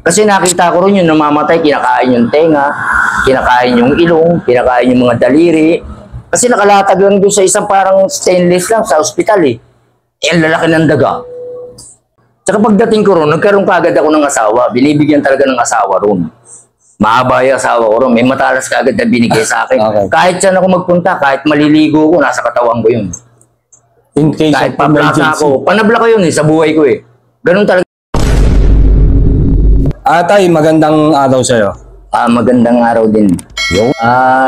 Kasi nakita ko rin yung namamatay, kinakain yung tenga, kinakain yung ilong, kinakain yung mga daliri. Kasi nakalatag lang doon sa isang parang stainless lang sa ospital eh. Eh, ang lalaki ng daga. Tsaka pagdating ko ron, nagkaroon kaagad ako ng asawa. Binibigyan talaga ng asawa ron. Mahaba yung asawa ko ron. May matalas kaagad na binigay sa akin. Okay. Kahit saan ako magpunta, kahit maliligo ko, nasa katawan ko yun. In case Kahit of paplaka emergency. ako, panabla ko yun eh, sa buhay ko eh. Ganun talaga. Tay, magandang araw sa'yo. Magandang araw din.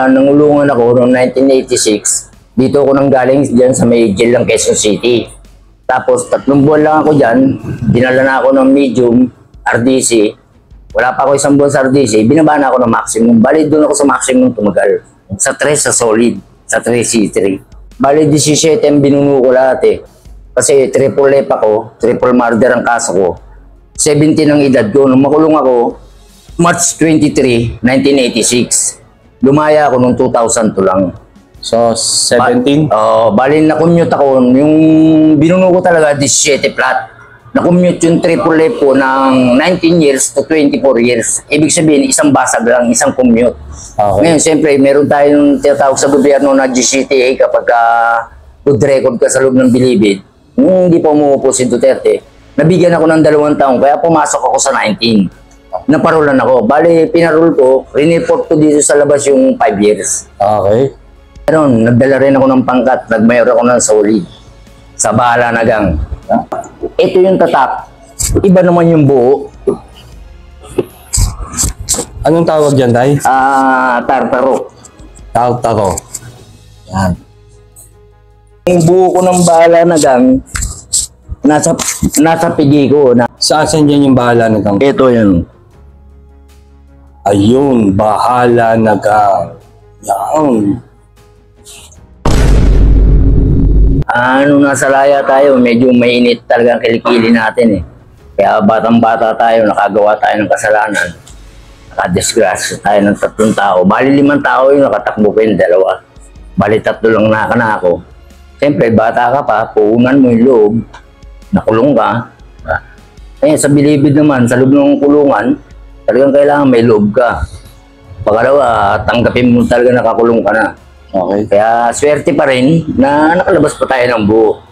Nangulungan ako noong 1986. Dito ako nang galing dyan sa may jail ng Quezon City. Tapos 3 buwan lang ako dyan. Dinala na ako ng medium, RDC. Wala pa ako 1 buwan sa RDC. Binaba na ako ng maximum. Bali doon ako sa maximum tumagal. Sa 3 sa solid. Sa 3 C3. Bali 17 ang binuno ko lahat eh. Kasi triple lep ako. Triple murder ang kaso ko. 17 ang edad ko. Nung makulong ako, March 23, 1986. Lumaya ako noong 2002 lang. So, 17? Bali na-commute ako. Yung binuno ko talaga, 17 flat. Na-commute yung triple lep ko ng 19 years to 24 years. Ibig sabihin, isang basag lang, isang commute. Okay. Ngayon, siyempre, meron tayong tinatawag sa gobyerno na GCTA kapag good record ka sa loob ng bilibid. Hindi pa umuupo si Duterte. Nabigyan ako ng 2 taon, kaya pumasok ako sa 19. Naparolan ako. Bali, pinarol ko, rineport ko dito sa labas yung 5 years. Okay. Nagdala rin ako ng pangkat, nagmayor ako ng solid. Sa Bahala na Gang. Ito yung tatak. Iba naman yung buo. Anong tawag dyan, Tay? Tartaro. Tartaro. Yan. Yung buo ko ng Bahala na Gang, nasa pigi ko. Saan dyan yung bahala na gang? Ito yun. Ayun, bahala na gang. Yan. Nasa laya tayo, medyo mainit talaga ang kilikili natin eh. Kaya batang-bata tayo, nakagawa tayo ng kasalanan. Nakadisgrasya tayo ng 3 tao. Bali 5 tao yung nakatakbo ko yung 2. Bali 3 lang na ako. Siyempre, bata ka pa, puunan mo yung loob. Nakulong ka. Sa bilibid naman, sa loob ng kulungan, talagang kailangan may loob ka. Pangalawa, tanggapin mo talaga nakakulong ka na. Okay. Kaya swerte pa rin na nakalabas pa tayo ng buo.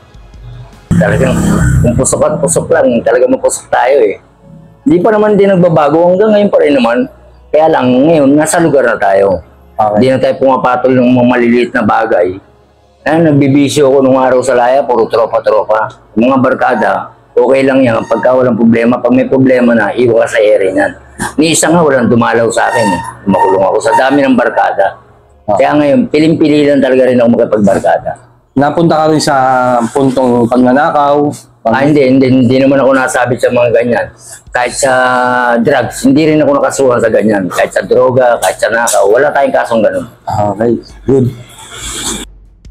Talagang kung pusok at pusok lang, talagang mapusok tayo eh. Hindi pa naman din nagbabago, hanggang ngayon pa rin naman. Kaya lang ngayon, nasa lugar na tayo. Okay. Hindi na tayo pumapatol ng mga maliliit na bagay. Nagbibisyo ako nung araw sa laya, puro tropa-tropa. Mga barkada, okay lang yan. Pagka walang problema, pag may problema na, iwas sa ere yan. Ni isa nga walang dumalaw sa akin eh. Makulong ako sa dami ng barkada. Kaya ngayon, piling-pili lang talaga rin ako makipagbarkada. Napunta ka rin sa puntong pagnanakaw? Hindi naman ako nasabit sa mga ganyan. Kahit sa drugs, hindi rin ako nakasuhan sa ganyan. Kahit sa droga, kahit sa nakaw, wala tayong kasong ganun. Okay, good.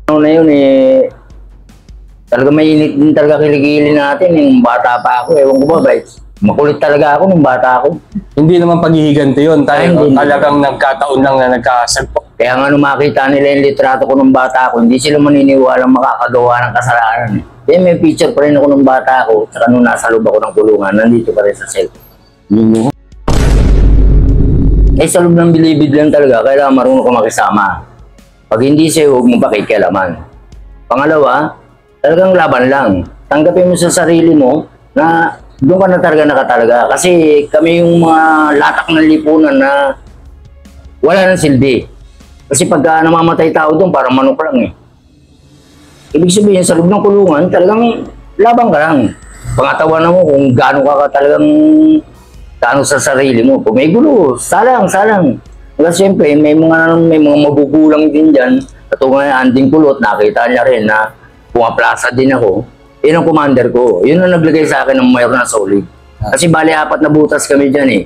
Ano na yun eh, talaga mainit din talaga kilikili natin. Yung bata pa ako, ewan ko ba, makulit talaga ako nung bata ako. Hindi naman paghihiganti yun. Tayo, Hindi. talagang nagkataon lang na nagkasagpo. Kaya nga nung makita nila yung litrato ko nung bata ako, hindi sila maniniwalang makakagawa ng kasalanan. Then may picture pa rin ako nung bata ako, tsaka nung nasa loob ako ng kulungan, nandito pa rin sa cellphone. Sa loob ng bilibid lang talaga, kailangan marunong ka makisama. Pag hindi sa'yo, huwag mo pakikialaman. Pangalawa, talagang laban lang. Tanggapin mo sa sarili mo na doon ka na talaga nakatalaga. Kasi kami yung mga latak ng lipunan na wala nang silbi. Kasi pagka namamatay tao doon, parang manok lang eh. Ibig sabihin, sa loob ng kulungan, talagang laban ka lang. Pangatawanan mo kung gaano ka talagang gaano sa sarili mo. Kung may gulo, salang. Kasi siyempre, may mga magugulang din dyan. Katulad ng Anding Kulot, nakita niya rin na pumaplasa din ako. Yun ang commander ko. Yun ang naglagay sa akin ng mayor na solid. Kasi bali 4 na butas kami dyan eh.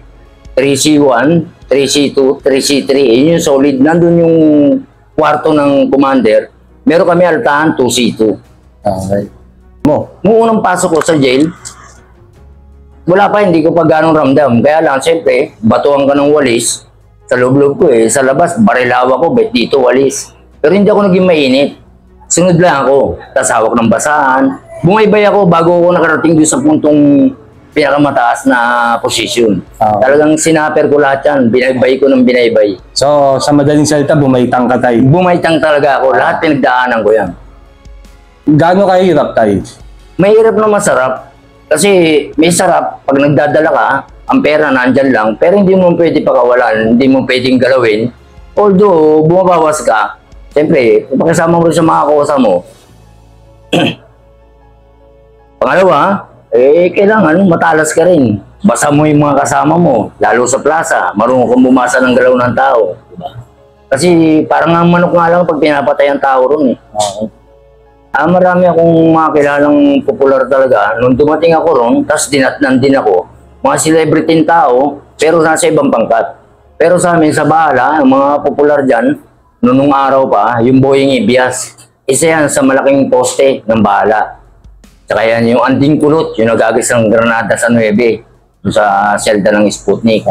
3C1, 3C2, 3C3. Yun yung solid. Nandun yung kwarto ng commander. Meron kami altahan, 2C2. Okay. Nung unang pasok ko sa jail, wala pa, hindi ko pa ganong ramdam. Kaya lang, siyempre, batuhan ka ng walis. Sa loob-loob ko eh. Sa labas, barilawa ko, bet dito walis. Pero hindi ako naging mainit. Sunod lang ako. Tas hawak ng basahan. Bumaybay ako bago ako nakarating doon sa puntong pinakamataas na posisyon. Ah. Talagang sinaper ko lahat yan. Binaybay ko ng binaybay. So, sa madaling salita, bumaitang ka, tay. Bumaitang talaga ako. Lahat pinagdaanan ko yan. Gaano kahirap, tay? Mahirap na masarap. Kasi may sarap. Pag nagdadala ka, ang pera nandyan lang. Pero hindi mo pwede pakawalan. Hindi mo pwedeng galawin. Although, bumabawas ka. Siyempre, pakisama mo rin sa mga kosa mo. Pangalawa, kailangan matalas ka rin. Basa mo yung mga kasama mo, lalo sa plaza. Marunong kang bumasa ng galaw ng tao. Diba? Kasi parang ang manok nga lang pag pinapatay ang tao ron eh. Okay. Marami akong mga kilalang popular talaga. Nung dumating ako ron, tapos dinatnan din ako. Mga celebrity tao, pero nasa ibang pangkat. Pero sa amin, sa Bahala, ang mga popular dyan, nung araw pa, yung Boying Ibias. Isa yan sa malaking poste ng Bahala. Tsaka yan yung Anding Kulot, yung nagagis ng Granada sa 9, doon sa selda ng Sputnik.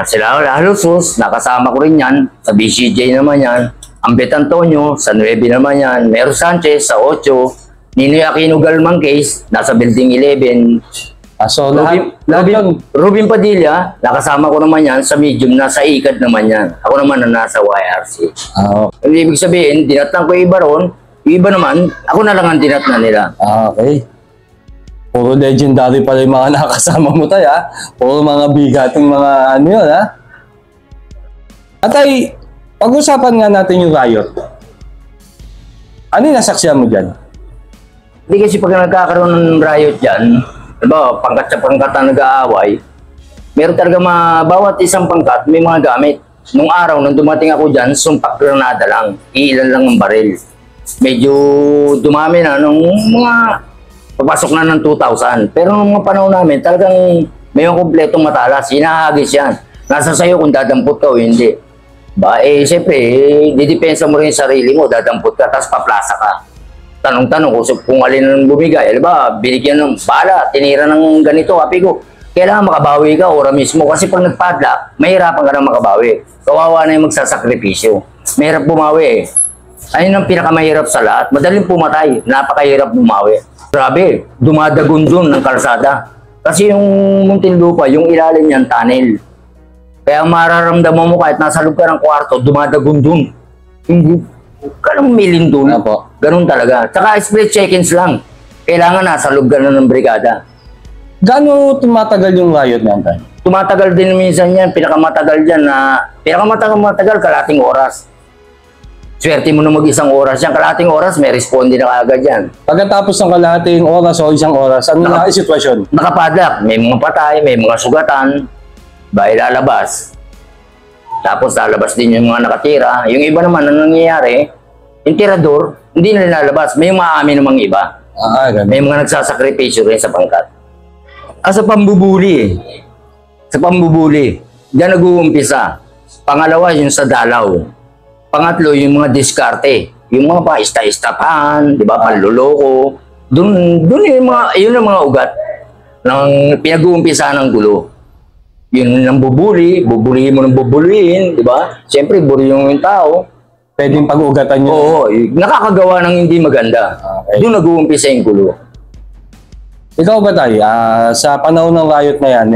Sila Halusos, nakasama ko rin yan. Sa BCJ naman yan. Ambet Antonio, sa 9 naman yan. Mero Sanchez, sa 8. Ninoy Aquino Galmang case, nasa Building 11. So, lahat yun. Rubin Padilla, nakasama ko naman yan. Sa medium, nasa ICAD naman yan. Ako naman na nasa YRC. Okay. Ibig sabihin, dinatnan ko iba ron. Yung iba naman, ako na lang ang dinatnan nila. Okay. Puro legendary pala yung mga nakasama mo, tay, ha? Puro mga bigating mga ano yun, ha? At ay, pag-usapan nga natin yung riot. Ano yung nasaksihan mo dyan? Hindi kasi pag nagkakaroon ng riot dyan, diba, pangkat sa pangkat na nag-aaway, meron talaga bawat isang pangkat may mga gamit. Nung araw, nung dumating ako dyan, sumpak granada lang. Iilan lang ang baril. Medyo dumami na nung mga papasok na ng 2,000. Pero nung mga panahon namin, talagang may kompletong matalas. Hinahagis yan. Nasa sayo kung dadampot ka o hindi. Siyempre, didepensa mo rin yung sarili mo, dadampot ka, tapos paplasa ka. Tanong-tanong kung alin ang bumigay. Diba, binigyan ng bala, tinira ng ganito, happy ko. Kailangan makabawi ka, ora mismo. Kasi pag nagpadla, mahirapan ka na makabawi. Kawawa na yung magsasakripisyo. Mahirap bumawi eh. Ayun ang pinakamahirap sa lahat. Madaling pumatay, napakahirap bumawi. Grabe, dumadagon dun ng kalsada. Kasi yung Muntinlupa, yung ilalim niyan, tunnel. Kaya mararamdaman mo kahit nasa loob ka ng kwarto, dumadagon dun. Hindi ka lang milin dun. Apo. Ganun talaga. Tsaka split seconds lang. Kailangan nasa loob ka na ng brigada. Gaano tumatagal yung riot niyan, tay? Tumatagal din minsan yan, pinakamatagal dyan na, pinakamatagal, kalating oras. Swerte mo na mag-isang oras yan, kalating oras, may responde na kaagad yan. Pagkatapos ng kalahating oras o isang oras, ano na yung sitwasyon? Nakapadlock, may mga patay, may mga sugatan, lalabas. Tapos lalabas din yung mga nakatira. Yung iba naman, ano nangyayari, yung tirador, hindi na nilalabas. May maamin namang iba. Ganun. May mga nagsasakripisyo rin sa pangkat. Sa pambubuli. Sa pambubuli. Diyan nag-uumpisa. Pangalawa, yung sa dalaw. Pangatlo, yung mga diskarte. Yung mga paista-istapan, di ba, panluloko. Doon yun ang mga ugat ng pinag-uumpisa ng gulo. Yun ang bubuli, bubulihin mo ng bubulihin, di ba? Siyempre, buri yung tao. Pwedeng pag-ugatan nyo? Oo, nakakagawa ng hindi maganda. Okay. Doon nag-uumpisa yung gulo. Ikaw ba, tay? Sa panahon ng riot na yan,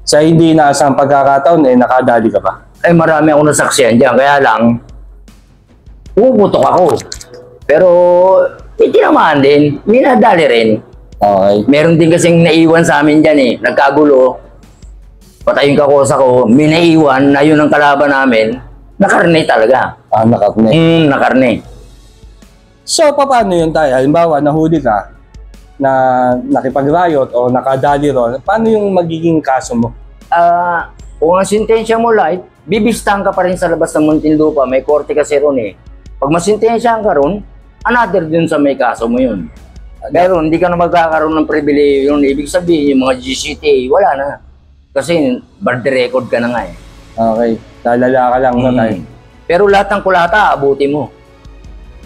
sa hindi inaasang pagkakataon, nakadali ka ba? Marami akong nasaksihan dyan. Kaya lang, puputok ako. Pero, may tinamaan din. May nadali rin. Okay. Meron din kasing naiwan sa amin dyan eh. Nagkagulo. Patayin ka kosa ko. May naiwan na yun ang kalaban namin. Nakarne talaga. Nakarne. Nakarne. So, paano yun, tay? Halimbawa, nahuli ka na nakipag-riot o nakadali ron, paano yung magiging kaso mo? Kung ang sintensya mo light, bibistahan ka pa rin sa labas ng Muntinlupa. May korte kasi ron eh. Pag masintensyahan ka ron, another dun sa may kaso mo yun. Pero hindi ka na magkakaroon ng pribilehyo yun. Ibig sabihin, yung mga GCTA, wala na. Kasi bad record ka na nga eh. Okay. Lalala ka lang na, tay. Pero lahat ng kulata, abuti mo.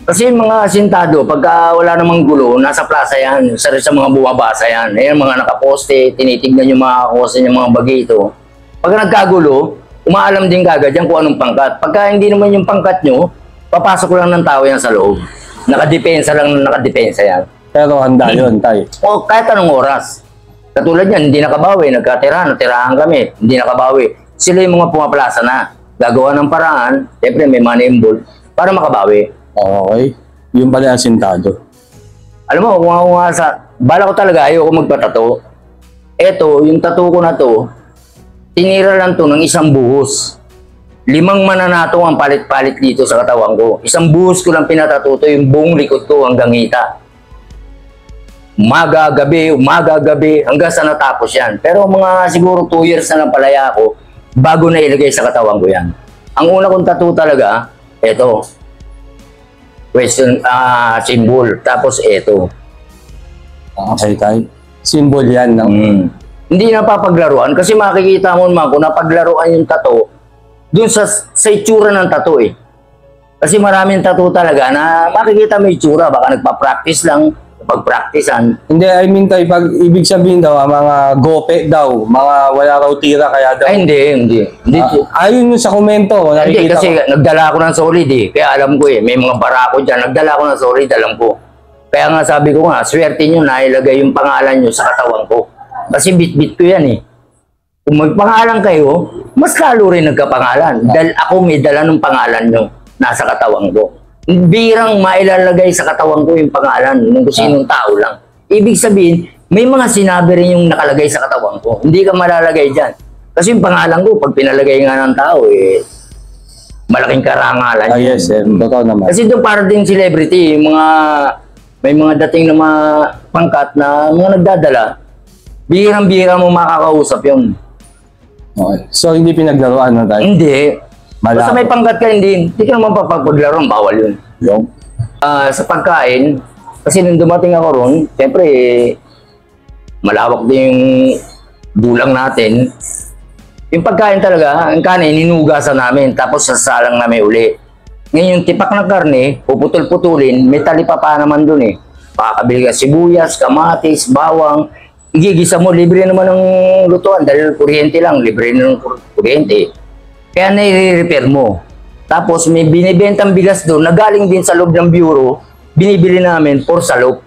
Kasi yung mga asintado, pagka wala namang gulo, nasa plaza yan. Sa mga bumabasa yan. Ayan, mga nakaposte, tinitignan yung mga kose ng mga bagito. Pag nagkagulo, umaalam din kagad yan kung anong pangkat. Pagka hindi naman yung pangkat nyo, papasok lang ng tao yan sa loob. Nakadepensa lang, nakadepensa yan. Pero handa yun, tay. O kahit anong oras. Katulad yan, hindi nakabawi, natirahan kami, hindi nakabawi. Sila yung mga pumaplasa na. Gagawa ng paraan, siyempre may money involved, para makabawi. Okay. Yung pala asintado. Alam mo, kung ako nga bala ko talaga, ayoko magpatato. Eto, yung tattoo ko na to, tinira lang to ng isang buhos. 5 mananato ang palit-palit dito sa katawan ko. Isang buhos ko lang pinatato to, yung buong likod ko hanggang hita. Umaga, gabi, hanggang sa natapos yan. Pero mga siguro 2 years na lang palaya ako, bago na ilagay sa katawan ko yan. Ang una kong tattoo talaga, eto. Question, symbol. Tapos eto. Okay, tay. Symbol yan, no? Hindi na papaglaruan kasi makikita mo naman kung napaglaruan yung tattoo dun sa itsura ng tattoo eh. Kasi maraming tattoo talaga na makikita mo yung itsura. Baka nagpa-practice lang, pag-practicean. Hindi, I mean, tay, pag ibig sabihin daw, mga gope daw, mga wala raw tira, kaya daw. Ay, hindi. Ayun yung sa komento, Hindi, nakikita kasi ko. nagdala ako ng solid eh. Kaya alam ko eh, may mga barako dyan. Nagdala ako ng solid, alam ko. Kaya nga sabi ko nga, swerte nyo na ilagay yung pangalan nyo sa katawan ko. Kasi bit-bit ko yan eh. Kung magpangalan kayo, mas lalo rin nagkapangalan. Dahil ako may dala ng pangalan nyo nasa katawan ko. Birang mailalagay sa katawan ko yung pangalan ng sinong tao lang. Ibig sabihin, may mga sinabi rin yung nakalagay sa katawan ko. Hindi ka malalagay dyan. Kasi yung pangalan ko, pag pinalagay nga ng tao, eh, malaking karangalan. Yes, totoo naman. Kasi doon para din celebrity, may mga dating na mga pangkat na mga nagdadala, bihirang-bihira mo makakausap yun. Okay. So, hindi pinaglaruan na tayo? Hindi. Basta Malabo. may pangkat ka, hindi ka naman papaglaruan, bawal yun. Yung? Sa pagkain, kasi nung dumating ako ron, siyempre, malawak din yung dulang natin. Yung pagkain talaga, ang kanin, ninugasan namin, tapos sasalang namin uli. Ngayon, yung tipak ng karne, puputol-putulin, may talipa pa naman dun eh. Pakakabili ka sibuyas, kamatis, bawang, igigisa mo, libre naman ng lutuan, dahil kuryente lang, libre ng kuryente. Kaya nai-repair mo. Tapos may binibentang bigas doon na galing din sa loob ng bureau, binibili namin for salop.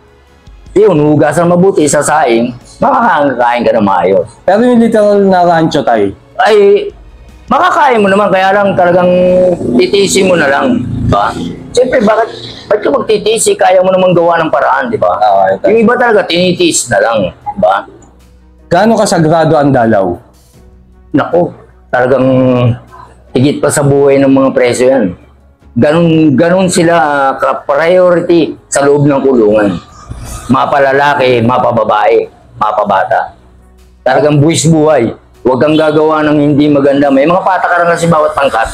Yun, hugasan mabuti sa saing, makakakain ka na maayos. Pero yung literal na rancho tayo? Ay, makakain mo naman, kaya lang talagang titisi mo na lang. Diba? Siyempre, ba't ka magtitisi? Kaya mo naman gawa ng paraan, di ba? Okay. Yung iba talaga, tinitis na lang. Diba? Gaano kasagrado ang dalaw? Naku, talagang higit pa sa buhay ng mga preso yan. Ganun sila ka-priority sa loob ng kulungan. Mapalalaki, mapababae, mapabata. Talagang buwis buhay. Huwag kang gagawa ng hindi maganda. May mga patakaran kasi bawat pangkat.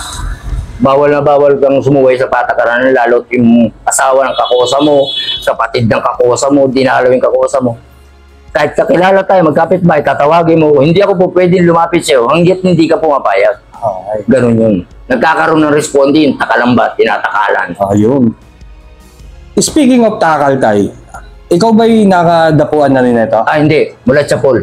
Bawal na bawal kang sumuway sa patakaran, lalo't yung asawa ng kakosa mo, kapatid ng kakosa mo, dinalo yung kakosa mo. Kahit kakilala tayo, magkapit-bahay, tatawagin mo, hindi ako po pwedeng lumapit sa'yo hanggat hindi ka pumapayag. Okay. Ganun yun. Nagkakaroon ng responde yun, takalambat, tinatakalan. Ayun. Speaking of takal tay, ikaw ba'y nakadapuan na rin ito? Hindi. Mula sa pool.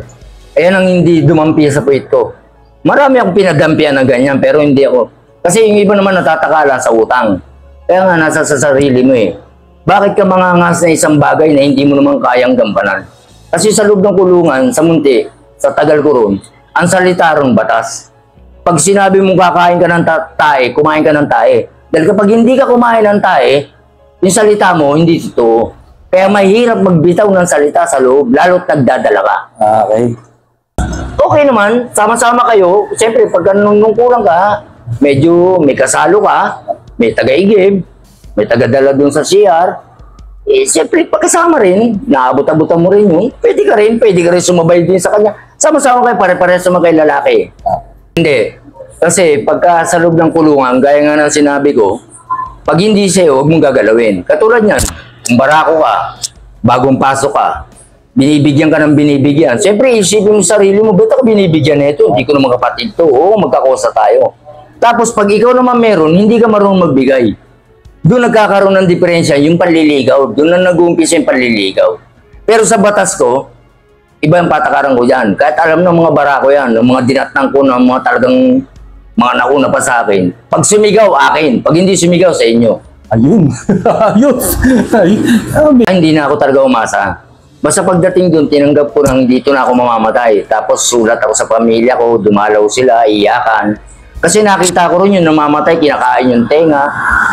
Ayan ang hindi dumampi sa puwit ko. Marami akong pinagdampian na ganyan, pero hindi ako. Kasi yung iba naman natatakala sa utang. Kaya nga, nasa sa sarili mo eh. Bakit ka mangangas na isang bagay na hindi mo naman kayang gampanan? Kasi sa loob ng kulungan, sa munti, sa tagal ko ron, ang salita ron batas. Pag sinabi mong kakain ka ng tae, kumain ka ng tae. Dahil kapag hindi ka kumain ng tae, yung salita mo, hindi totoo. Kaya mahirap magbitaw ng salita sa loob, lalo't nagdadala ka. Okay. Okay naman, sama-sama kayo. Siyempre, pag nung kulang ka, medyo may kasalo ka, may taga-igib, may taga-dala dun sa CR, eh, siyempre, pagkasama rin, naabot-abutan mo rin yun, pwede ka rin sumabay din sa kanya. Sama-sama kayo, pare-pares sa mga lalaki. Hindi. Kasi pagka sa loob ng kulungan, gaya nga ng sinabi ko, pag hindi sa'yo, huwag mong gagalawin. Katulad yan, kung barako ka, bagong pasok ka, binibigyan ka ng binibigyan. Siyempre, isipin mo sa sarili mo, ba't ako binibigyan nito? Hindi ko naman kapatid to. Oo, magkakosa tayo. Tapos pag ikaw naman meron, hindi ka marunong magbigay. Doon nagkakaroon ng diferensya yung panliligaw. Doon na nag-uumpisa yung panliligaw. Pero sa batas ko, iba yung patakaran ko dyan. Kahit alam ng mga barako yan, ng mga dinatnang ko, ng mga talagang mga nauna pa sa akin. Pag sumigaw, akin. Pag hindi sumigaw, sa inyo. Ayun. Ayun. Ay, Hindi na ako talaga umasa. Basta pagdating doon, tinanggap ko nang dito na ako mamamatay. Tapos sulat ako sa pamilya ko, dumalaw sila, iyakan. Kasi nakita ko rin yung namamatay, kinakain yung tenga,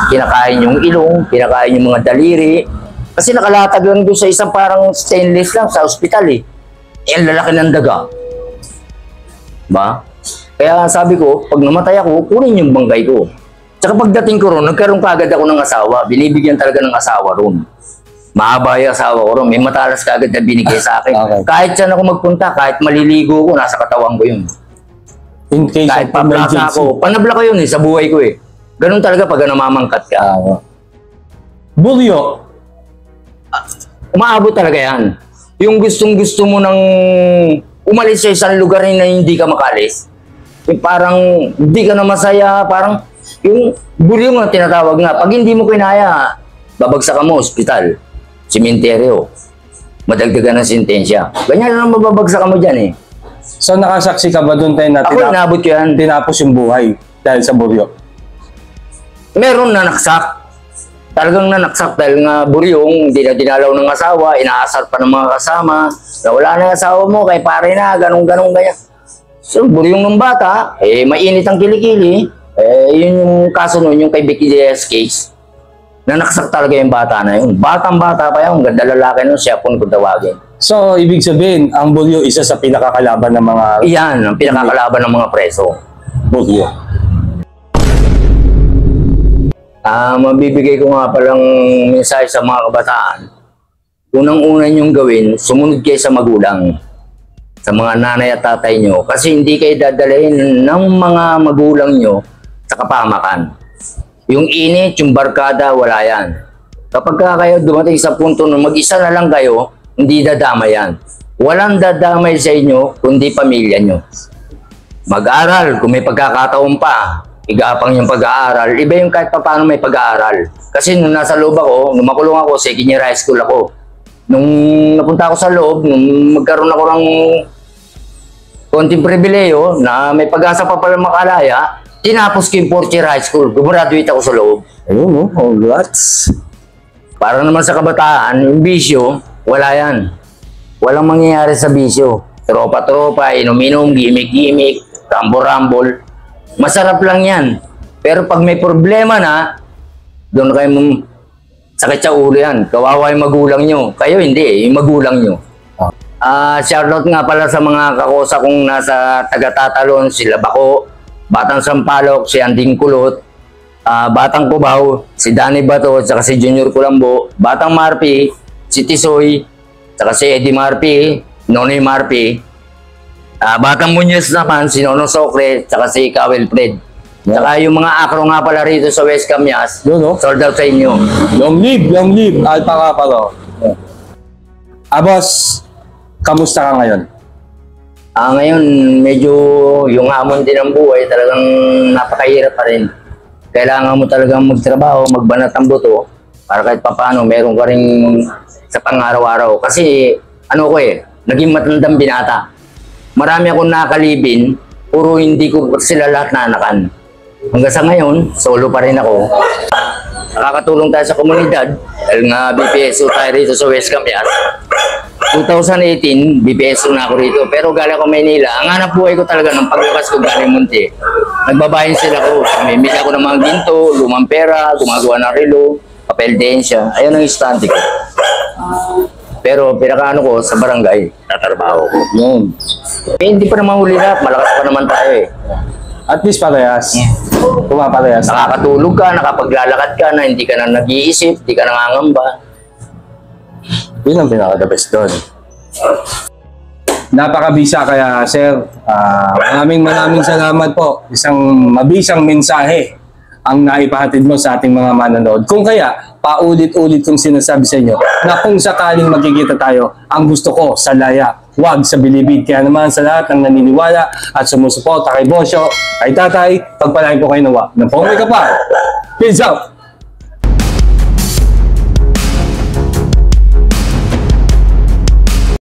kinakain yung ilong, kinakain yung mga daliri. Kasi nakalatag lang doon sa isang parang stainless lang sa ospital eh. Eh, ang lalaki ng daga. Ba? Kaya sabi ko, pag namatay ako, kunin yung bangkay ko. Tsaka pagdating ko ron, nagkaroon kaagad ako ng asawa. Binibigyan talaga ng asawa ron. Mahaba yung asawa ko ron. May matalas kaagad na binigay sa akin. Okay. Kahit saan ako magpunta, kahit maliligo ko, nasa katawan ko yun. in case Kahit of paplasa emergency. ako, panabla ko yun eh, sa buhay ko eh. Ganun talaga pag namamangkat ka. Bulyo. Umaabot talaga yan. Yung gustong-gusto mo nang umalis sa isang lugar na hindi ka makalis. Yung parang hindi ka na masaya, parang yung bulyo nga tinatawag nga. Pag hindi mo kinaya, babagsak ka mo, ospital, simenteryo, madagdagan ng sentensya. Ganyan lang mababagsak ka mo dyan eh. So nakasaksi ka ba doon tayo na Ako inabot ko yan. tinapos yung buhay dahil sa bulyo? Meron na naksak. Talagang nanaksak dahil nga buryong, hindi na dinalaw ng asawa, inaasar pa ng mga kasama, na wala na yung asawa mo, kay pare na, ganun-ganun, ganyan. So, buryong ng bata, eh, mainit ang kilikili, eh, yun yung kaso nun, yung kay Becky Diaz case. Nanaksak talaga yung bata na yun. Batang-bata pa yun, ganda lalaki nun, siya po kung tawagin. So ibig sabihin, ang bulyo isa sa pinakakalaban ng mga Iyan, ang pinakakalaban ng mga preso. bulyo. Mabibigay ko nga palang mensahe sa mga kabataan. Unang-una nyong gawin, sumunod kayo sa magulang. Sa mga nanay at tatay nyo. Kasi hindi kayo dadalhin ng mga magulang nyo sa kapamakan. Yung init, yung barkada, wala yan. Kapag kayo dumating sa punto na mag-isa na lang kayo, hindi dadamay yan. Walang dadamay sa inyo, kundi pamilya nyo. Mag-aral, kung may pagkakataon pa, igapang yung pag-aaral, iba yung kahit pa paano may pag-aaral. Kasi nung nasa loob ako, nung makulong ako, second year high school ako. Nung napunta ako sa loob, nung magkaroon ako ng konting pribileyo na may pag-asa pa pala makalaya, tinapos ko yung fourth year high school. Gumraduate ako sa loob. Ayun, no? Congrats. Para naman sa kabataan, yung bisyo, wala yan. Walang mangyayari sa bisyo. Tropa-tropa, inom-inom, gimmick-gimmick, rambol-rambol. Masarap lang yan. Pero pag may problema na, doon kayo mong sakit sa ulo yan. Kawawa yung magulang nyo. Kayo hindi, yung magulang nyo. Shoutout nga pala sa mga kakosa kong nasa Taga-Tatalon, sila Bako, Batang Sampalok, si Anding Kulot, Batang Cubao, si Danny Bato, saka si Junior Culambo, Batang Marpi, si Tisoy, saka si Eddie Marpi, Nonoy Marpi, Batang Muñoz naman, si Nono Socre, saka si Kawel Fred. Saka yung mga akro nga pala rito sa West Camias, Yun, no? sold out sa inyo. Long live, Alpha Kapalo. Boss, kamusta ka ngayon? Ngayon, medyo yung hamon din ng buhay, talagang napakahirap pa rin. Kailangan mo talagang magtrabaho, magbanat ang buto, para kahit papaano, meron ka rin sa pang-araw-araw. Kasi, ano ko eh, naging matandang binata. Marami akong nakalibin, puro hindi ko sila lahat nanakan. Hanggang sa ngayon, solo pa rin ako. Nakakatulong tayo sa komunidad, dahil nga BPSO tayo rito sa West Camias. 2018, BPSO na ako rito. Pero galing ako Maynila, ang hanap buhay ko talaga ng paglakas ko galing Munti. Nagbabayan sila ko. Mamimili ako ng mga ginto, lumang pera, gumagawa ng relo, papel densya. Ayun ang istante ko. Pero pinakaano ko sa barangay, tatrabaho ko. Yun. Hindi pa naman huli lahat, malakas pa naman tayo eh. At least parehas. Pumaparehas. Nakakatulog ka, nakapaglalakad ka na, hindi ka na nag-iisip, hindi ka nangangamba. Yun ang pinaka-the best doon. Napakabisa kaya, sir. Maraming salamat po. Isang mabisang mensahe ang naipahatid mo sa ating mga manonood. Kung kaya, paulit-ulit kong sinasabi sa inyo na kung sakaling magkikita tayo, ang gusto ko sa laya, wag sa bilibid. Kaya naman sa lahat ng naniniwala at sumusuporta kay Bosyo, kay Tatay, pagpalain po kayo nawa. Napongay ka pa. Peace out!